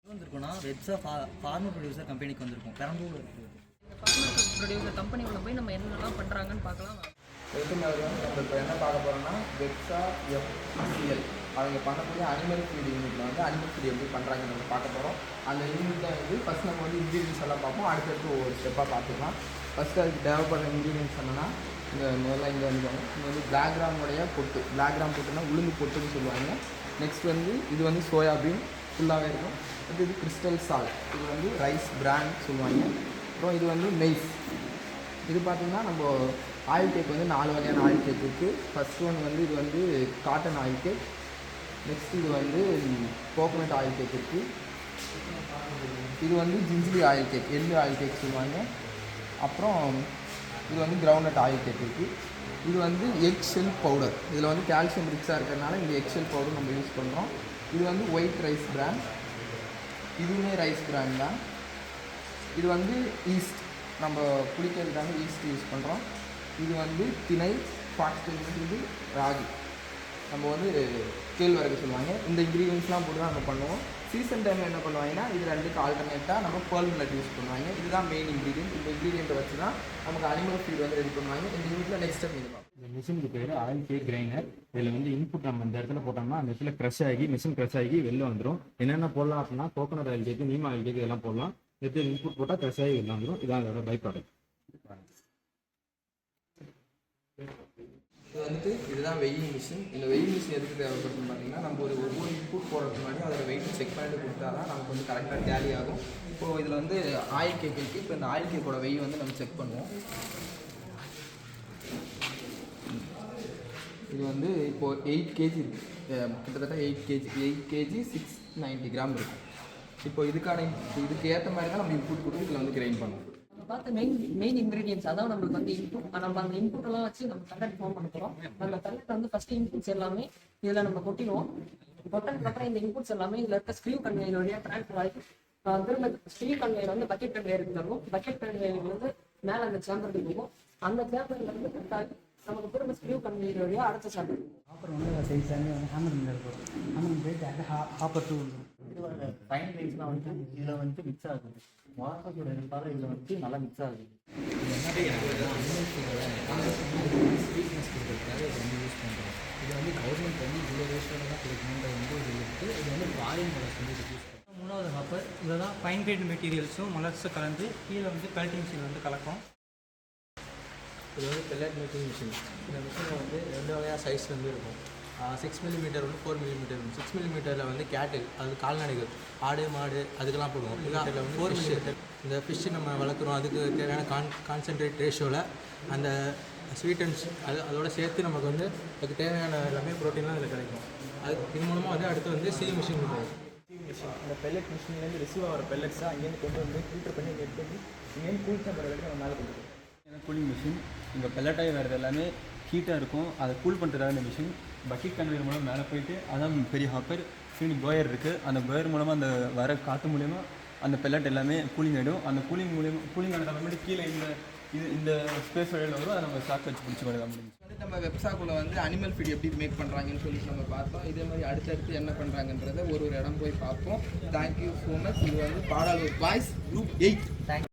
வந்திருக்கோம்னா வெப்ஸா farmer producer கம்பெனிக்கு வந்திருக்கோம். பெரம்பலூர் இருக்குது. ஃபார்மர் ப்ரொடியூசர் கம்பெனி உள்ள போய் நம்ம என்னெல்லாம் பண்ணுறாங்கன்னு பார்க்கலாம். Welcome everyone. நம்ம இப்போ என்ன பார்க்க போகிறோம்னா வெப்ஸா எஃப்சிஎல் அவங்க பண்ணக்கூடிய அனிமல் ஃபீட் யூனிட்டில் வந்து அனிமல் ஃபீட் எப்படி பண்ணுறாங்கன்னு நம்ம பார்க்க போகிறோம். அந்த யூனிட்டில் வந்து ஃபஸ்ட் நம்ம வந்து இன்க்ரீடியன்ஸ் எல்லாம் பார்ப்போம். அடுத்தடுத்து ஒவ்வொரு ஸ்டெப்பாக பார்த்துக்கலாம். ஃபஸ்ட்டு அதுக்கு தேவைப்படுற இன்க்ரீடியன்ஸ் என்னென்னா முதல்ல இங்கே வந்து பிளாக் கிராமுடைய பொட்டு. பிளாக் கிராம் பொட்டுனா உளுந்து பொட்டுன்னு சொல்லுவாங்க. நெக்ஸ்ட் வந்து இது வந்து சோயாபீன் ஃபுல்லாகவே இருக்கும். இது கிறிஸ்டல் சால்ட், இது வந்து ரைஸ் பிராண்ட் சொல்லுவாங்க. அப்புறம் இது வந்து மெய்ஸ். இது பார்த்திங்கன்னா நம்ம ஆயில் கேக் வந்து 4 வகையான ஆயில் கேக் இருக்குது. ஃபஸ்ட் ஒன் வந்து இது வந்து காட்டன் ஆயில் கேக். நெக்ஸ்ட் இது வந்து கோகோனட் ஆயில் கேக் இருக்குது. இது வந்து ஜிஞ்சரி ஆயில் கேக், எள்ளு ஆயில் கேக் சொல்லுவாங்க. அப்புறம் இது வந்து கிரவுண்ட்நட் ஆயில் கேக் இருக்குது. இது வந்து எக் ஷெல் பவுடர். இதில் வந்து கால்சியம் ரிச்சாக இருக்கிறதுனால இந்த எக் ஷெல் பவுடர் நம்ம யூஸ் பண்ணுறோம். இது வந்து ஒயிட் ரைஸ் பிராண்ட், இதுவுமே ரைஸ் பிராண்ட் தான். இது வந்து ஈஸ்ட், நம்ம குளிக்கிறதுக்காக ஈஸ்ட் யூஸ் பண்ணுறோம். இது வந்து திணை, ஃபாக்ஸ்டல் வந்து ராகி, நம்ம வந்து கேழ்வரகு சொல்லுவாங்க. இந்த இன்க்ரீடியன்ஸ்லாம் போட்டு தான் நம்ம பண்ணுவோம். சீசன் டைமில் என்ன பண்ணுவாங்கன்னா இது ரெண்டுக்கு ஆல்டர்னேட்டாக நம்ம பேர்ல் மில்லட் யூஸ் பண்ணுவாங்க. இதுதான் மெயின் இன்க்ரீடியன்ட். இந்த இன்க்ரீடியண்ட்டை வச்சு தான் நமக்கு அனிமல் ஃபீட் வந்து ரெடி பண்ணுவாங்க. இந்த யூனிட்டில் நெக்ஸ்ட் ஸ்டெப் இது. இந்த மிஷினுக்கு பேர் ஆயில் கேக் கிரைண்டர். இதில் வந்து இன்புட் நம்ம இந்த இடத்துல போட்டோம்னா அந்த இடத்துல க்ரஷ் ஆகி மிஷின் க்ரஷ் ஆகி வெளில வந்துடும். என்னென்ன போடலாம் அப்படின்னா கோகோனட் ஆயில் கேக்கு, நீம் ஆயில் கேக்கு இதெல்லாம் போடலாம். எடுத்து இன்புட் போட்டால் க்ரஷ் ஆகி வெளில வந்துடும். இதான் அதோட பை ப்ராடக்ட். இது வந்துட்டு இதுதான் வெயிங் மிஷின். இந்த வெயிங் மிஷின் எதுக்கு தேவைப்படுதுன்னு பார்த்தீங்கன்னா நம்ம ஒவ்வொரு இன்புட் போடுறதுக்கு முன்னாடி அதோட வெயிட் செக் பண்ணிட்டு கொடுத்தா தான் நமக்கு வந்து கரெக்டாக டேலி ஆகும். இப்போது இதில் வந்து ஆயில் கேக் இருக்குது. இப்போ இந்த ஆயில் கேக்கோட வெயிட் வந்து நம்ம செக் பண்ணுவோம். இது வந்து இப்போது 8 கேஜி இருக்குது. கிட்டத்தட்ட 8 கேஜி 690 கிராம் இருக்கும். இப்போ இதுக்கு ஏற்ற மாதிரி தான் நம்ம இன்புட் கொடுத்து இதில் வந்து கிரைண்ட் பண்ணுவோம். பார்த்து மெயின் இன்கிரீடியன்ஸ் அதான் நம்மளுக்கு வந்து இன்புட். நம்ம அந்த இன்புட் எல்லாம் வச்சு நம்ம கண்டென்ட் ஃபார்ம் பண்ண போகிறோம். அந்த கண்டென்ட் வந்து ஃபர்ஸ்ட் இன்புட்ஸ் எல்லாமே இதில் நம்ம கொட்டிடுவோம். கொட்டதுக்கு அப்புறம் இந்த இன்புட்ஸ் எல்லாமே இதில் இருக்க ஸ்க்ரீவ் கன்வேயர் வழியாக ட்ரான்ஸ்ஃபர் ஆகி திரும்ப ஸ்க்ரீவ் கன்வேயர் வந்து பக்கெட் கன்வேயருக்கு தருவோம். பக்கெட் கன்வேயர் வந்து மேலே அந்த சேம்பருக்கு போகும். அந்த சேம்பரில் வந்து கரெக்டாக நமக்கு திரும்ப ஸ்க்ரீவ் கன்வேயர் வழியாக அடுத்த சேம்பர். ஆப்பர் வந்து சைஸ் வந்து ஹேமர் மில் இருக்கும். ஹேமர் போயிட்டு அந்த ஹாப்பர் 2 வந்துடும். இது ஃபைன் ரைஸ்லாம் வந்து இதில் வந்து மிக்ஸ் ஆகுது. வாட்டரோட இருப்பால் இதில் வந்து நல்லா மிக்ஸ் ஆகுது. ஸ்வீட்னஸ் கொடுக்குறதுக்காக இதை வந்து யூஸ் பண்ணுறோம். இது வந்து கவர்மெண்ட் வந்து இவ்வளோ வேஸ்ட்டோட தான் கொடுக்கணுன்ற வந்து இது இருக்குது. இது வந்து வாயின் மலர்ஸ் வந்து யூஸ் பண்ணுறோம். 3வது ஹாப்பர் இதில் தான் ஃபைன் கிரேட் மெட்டீரியல்ஸும் மலர்ஸும் கலந்து கீழே வந்து பெல்ட்டிங் மிஷின் வந்து கலக்கும். இது வந்து பெல்லட் மேக்கிங் மிஷின். இந்த மிஷினில் வந்து 2 வகையாக சைஸ் வந்து இருக்கும். 6 மில்லிமீட்டர் வந்து 4 மில்லிமீட்டர் இருக்கும். 6 மில்லிமீட்டரில் வந்து கேட்டில், அது கால்நடைகள், ஆடு மாடு அதுக்கெல்லாம் போடுவோம். இதில் வந்து 4 மில்லிமீட்டர் இந்த ஃபிஷ்ஷு நம்ம வளர்க்குறோம். அதுக்கு தேவையான கான்சன்ட்ரேட் ரேஷியோவில் அந்த ஸ்வீட்டன்ஸ் அதோட சேர்த்து நமக்கு வந்து அதுக்கு தேவையான எல்லாமே ப்ரோட்டீன்லாம் அதில் கிடைக்கும். இது மூலமாக வந்து அடுத்து வந்து சி மிஷின் இருக்கும். மிஷின் இந்த பெல்லட் மிஷின்லேருந்து ரிசீவ் ஆகிற பெல்லட்ஸை அங்கேருந்து கொண்டு வந்து ஃபில்டர் பண்ணி எடுத்து வந்து இங்கேருந்து கூல் டெம்பர் வரைக்கும் நம்ம மேலே கொண்டு போகிறோம். கூலிங் மிஷின் இங்கே பெல்லட்டாகி வர்றது எல்லாமே ஹீட்டாக இருக்கும். அதை கூல் பண்ணுறதுக்காக இந்த மிஷின் பக்கெட் கன்வேயர் மூலம் மேலே போயிட்டு அதான் பெரிய ஹாப்பர் ஃபீனிங் ப்ளோயர் இருக்குது. அந்த ப்ளோயர் மூலமாக அந்த வர காற்று மூலிமா அந்த பெல்லட் எல்லாமே கூலிங் ஆகிடும். அந்த கூலிங் ஆனது அப்புறமேட்டு கீழே இந்த ஸ்பேஸ் வழியில் வரும். அதை நம்ம ஷாக் வச்சு பிடிச்சி கொண்டு முடியும். நம்ம வெப்சாக்குள்ளே வந்து அனிமல் ஃபீட் எப்படி மேக் பண்ணுறாங்கன்னு சொல்லிட்டு நம்ம பார்த்தோம். இதே மாதிரி அடுத்தடுத்து என்ன பண்ணுறாங்கன்றதை ஒரு இடம் போய் பார்ப்போம். Thank you so much. இது வந்து பாடாலூர் பாய்ஸ் குரூப் 8.